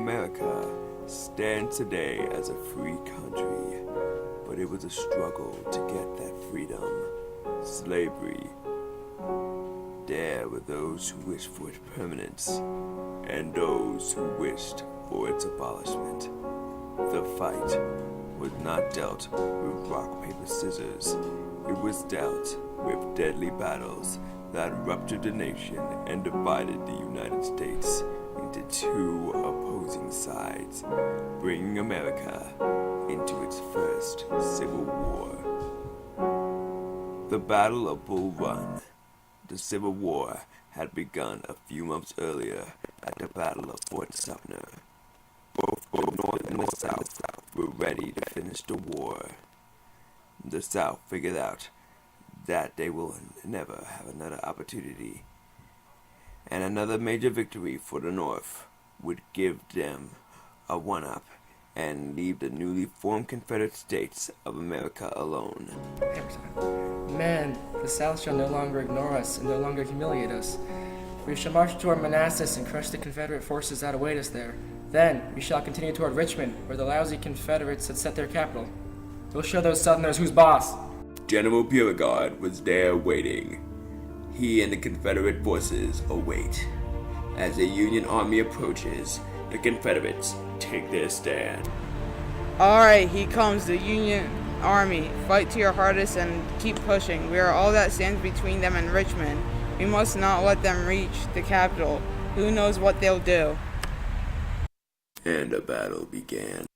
America stands today as a free country, but it was a struggle to get that freedom. Slavery. There were those who wished for its permanence, and those who wished for its abolishment. The fight was not dealt with rock, paper, scissors. It was dealt with deadly battles that ruptured the nation and divided the United States into two opposing sides, bringing America into its first civil war. The Battle of Bull Run. The Civil War had begun a few months earlier at the Battle of Fort Sumter. Both North and the South were ready to finish the war. The South figured out that they will never have another opportunity, and another major victory for the North would give them a one-up and leave the newly formed Confederate States of America alone. Man, the South shall no longer ignore us and no longer humiliate us. We shall march toward Manassas and crush the Confederate forces that await us there. Then we shall continue toward Richmond, where the lousy Confederates had set their capital. We'll show those Southerners who's boss. General Beauregard was there waiting. He and the Confederate forces await. As the Union Army approaches, the Confederates take their stand. Alright, here comes the Union Army. Fight to your hardest and keep pushing. We are all that stands between them and Richmond. We must not let them reach the capital. Who knows what they'll do? And the battle began.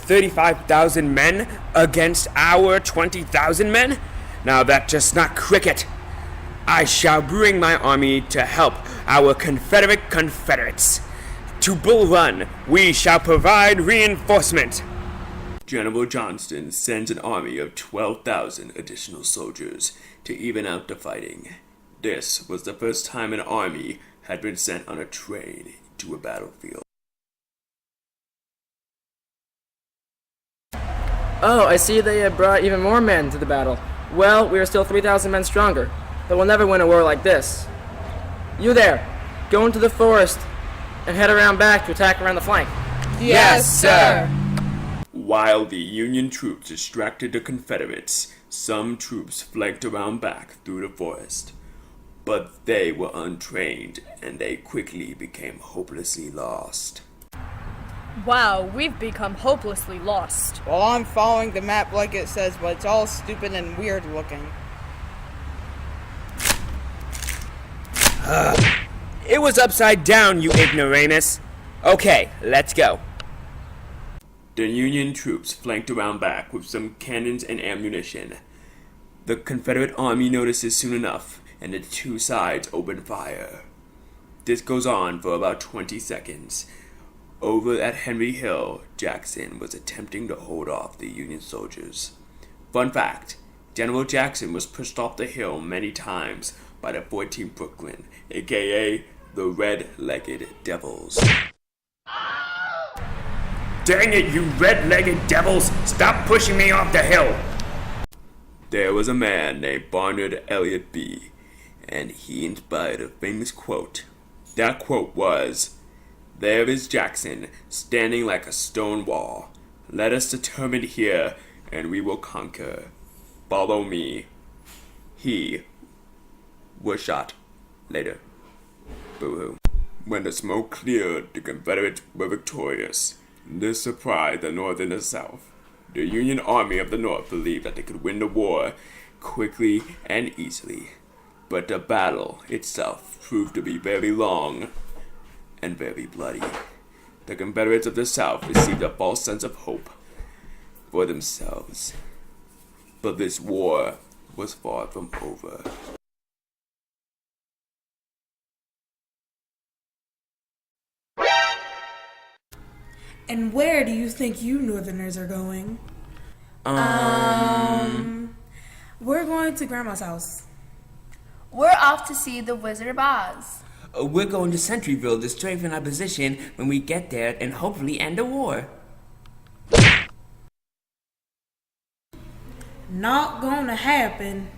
$35,000 men against our 20,000 men? Now that's just not cricket. I shall bring my army to help our Confederate Confederates. To Bull Run, we shall provide reinforcement. General Johnston sends an army of 12,000 additional soldiers to even out the fighting. This was the first time an army had been sent on a train to a battlefield. Oh, I see they have brought even more men to the battle. Well, we are still 3,000 men stronger, but we'll never win a war like this. You there, go into the forest and head around back to attack around the flank. Yes, sir. While the Union troops distracted the Confederates, some troops flanked around back through the forest. But they were untrained, and they quickly became hopelessly lost. Wow, we've become hopelessly lost. Well, I'm following the map like it says, but it's all stupid and weird looking. It was upside down, you ignoramus. Okay, let's go. The Union troops flanked around back with some cannons and ammunition. The Confederate army notices soon enough, and the two sides open fire. This goes on for about 20 seconds. Over at Henry Hill, Jackson was attempting to hold off the Union soldiers. Fun fact, General Jackson was pushed off the hill many times by the 14th Brooklyn, aka the Red-Legged Devils. Dang it, you red-legged devils! Stop pushing me off the hill! There was a man named Barnard Elliott B., and he inspired a famous quote. That quote was, "There is Jackson, standing like a stone wall. Let us determine here, and we will conquer. Follow me." He was shot later. Boo-hoo. When the smoke cleared, the Confederates were victorious. This surprised the North and the South. The Union Army of the North believed that they could win the war quickly and easily. But the battle itself proved to be very long and very bloody. The Confederates of the South received a false sense of hope for themselves. But this war was far from over. And where do you think you Northerners are going? We're going to Grandma's house. We're off to see the Wizard of Oz. We're going to Sentryville to strengthen our position when we get there and hopefully end the war. Not gonna happen.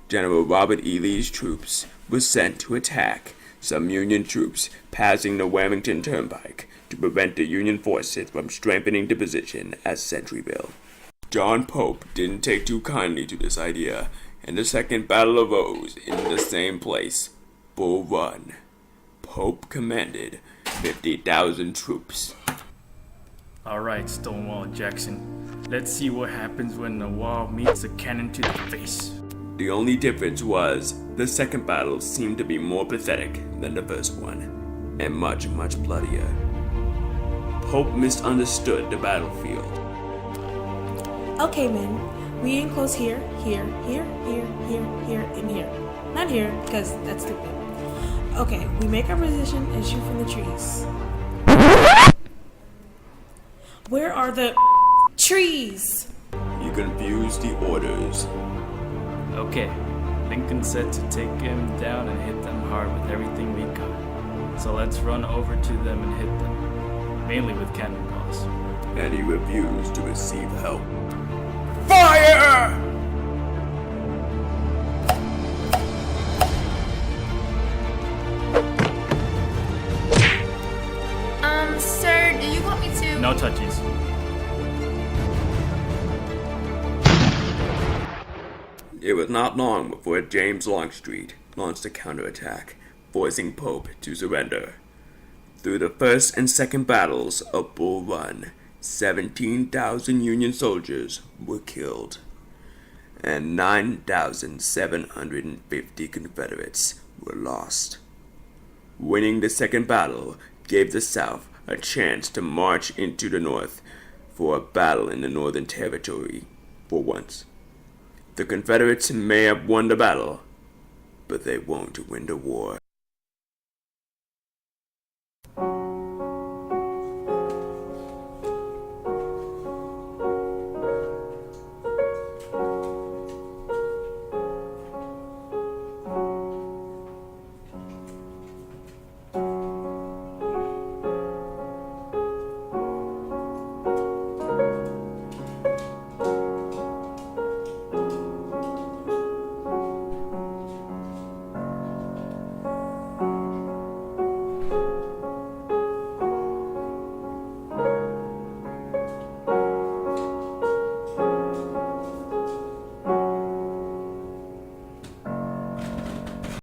General Robert E. Lee's troops were sent to attack some Union troops passing the Warrington Turnpike to prevent the Union forces from strengthening the position at Sentryville. John Pope didn't take too kindly to this idea, and the second battle arose in the same place, Bull Run. Pope commanded 50,000 troops. Alright, Stonewall Jackson. Let's see what happens when the wall meets a cannon to the face. The only difference was the second battle seemed to be more pathetic than the first one, and much, much bloodier. Pope misunderstood the battlefield. Okay, men. We aim close here, here, here, here, here, here, and here. Not here, because that's stupid. Okay, we make our position and shoot from the trees. Where are the trees? You confused the orders. Okay, Lincoln said to take him down and hit them hard with everything we got. So let's run over to them and hit them, mainly with cannonballs. And he refused to receive help. Fire! Sir, do you want me to? No touchies. It was not long before James Longstreet launched a counterattack, forcing Pope to surrender. Through the first and second battles of Bull Run, 17,000 Union soldiers were killed, and 9,750 Confederates were lost. Winning the second battle gave the South a chance to march into the North for a battle in the Northern Territory for once. The Confederates may have won the battle, but they won't win the war.